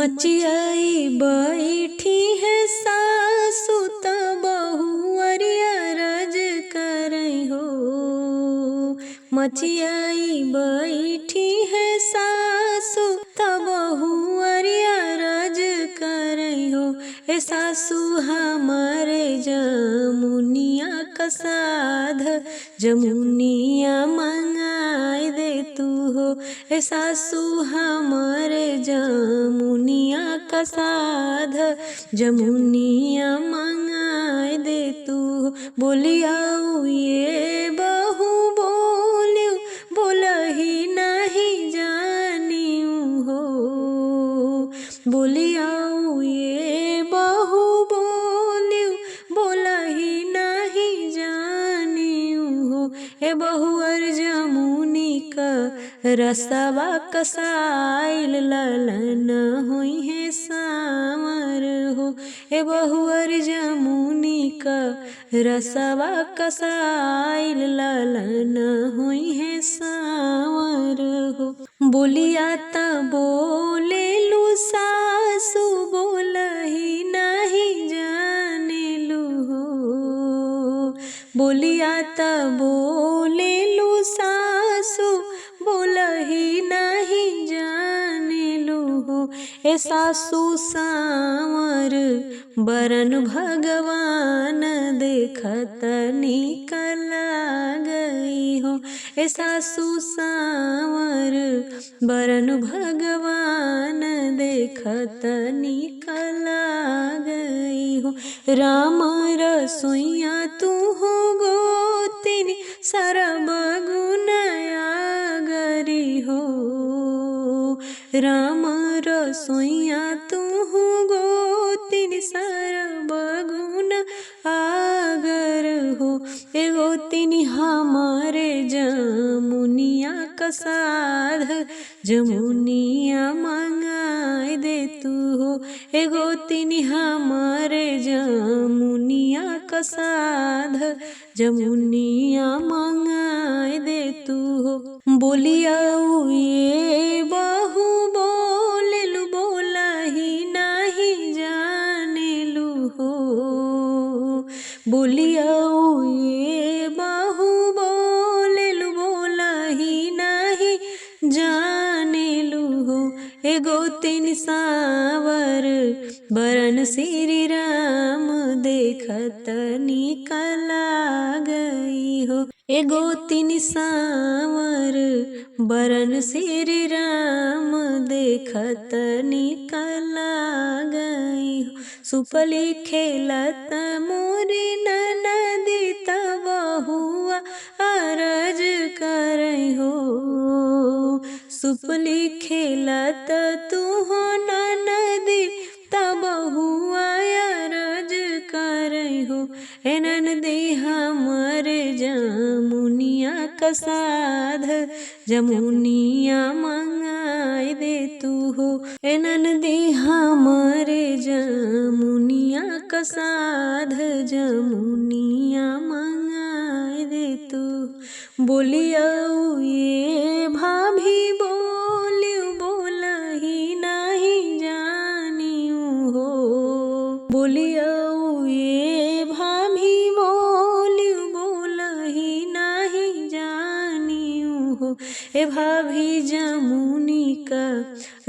मचियाई बैठी है सासु त बहुअरिया रज करई हो। मचियाई बैठी है सासु त बहुअरिया रज करई हो। ए सासु हमारे जमुनिया कसाध जमुनिया मंगाई दे तू हो। ए सासु हमारे जमुनिया कसाध जमुनिया मंगाई दे तू हो। बोलियाऊ ये बहू बोलियो बोलही नहीं जानियो हो। बोलियाऊ ये बहू बोलियो बोलही नहीं जानियो हो। ए बहुअर जमुनी का रसवा कसाइल ललन हुई है सावर हो। ए बहुअर जमुनी का रसवा कसाइल ललन हुई है सावर हो। बोलिया त बोले लू सासु बोलही नहीं जाने लू हो। बोलिया त बोले लू सासु बोलही नहीं जाने लू हो। ए सासु सावर बरन भगवान देखत निकल गई हो। ए सासु सावर बरन भगवान देखत निकल गई हो। राम रसोइया तू हो गोतिनी सरब गुनया गरी हो। राम रसोइया तू हो गोतिनी सरब गुन आगर हो। ए गोतिनी हमारे जमुनिया कसाध जमुनिया मंगाई दे तू हो। ए गोतिनी हमारे जमुनिया कसाध जमुनिया मंगाई दे तू हो। बोलियाऊ ये बहू बोलेलू बोलही नहीं जाने लू हो। बोलियाऊ ये बहू बोलेलू बोलही नहीं जाने लू हो। ए गोतिनी सावर बरन श्री राम देखत निकल गई हो। ए गोतिनी सावर बरन श्री राम देखत निकल गई हो। सुपली खेलत मोरी ननदी त बहुआ अरज करई हो। सुपली खेलत तू हो ननदी त बहुआ अरज करई हो। ए ननदी हमारे जमुनिया कसाध जमुनिया मंगाई दे तू हो। ए ननदी हमारे जमुनिया कसाध जमुनिया मंगाई दे तू। बोलियाऊ ये भाभी बोलियो बोलही नहीं जानियो हो। बोलियाऊ ये भाभी बोलियो बोलही नहीं जानियो हो। ए भाभी जमुनी का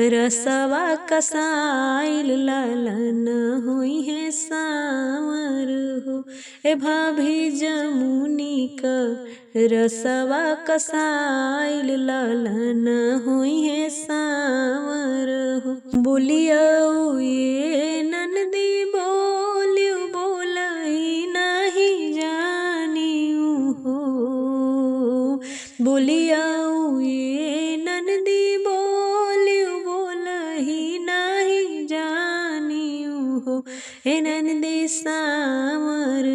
रसवा कसाइल ललन हुई है सावर हो। ए भाभी जमुनी का रसवा कसाइल ललन हुई है सावर हो। बोलियाऊ ये ननदी बोलियो बोलही नहीं जानियो हो। बोलियाऊ ये ननदी बोलियो बोलही नहीं जानियो हो। ए ननदी सावर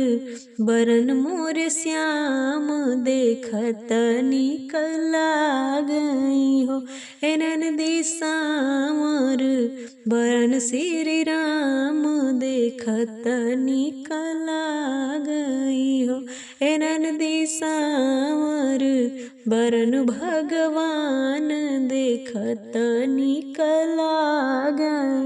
बरन मोर श्याम देखत निकल गई हो। ए ननदी सावर बरन श्री राम देखत निकल गई हो। ए ननदी सावर बरन भगवान देखत निकल गई।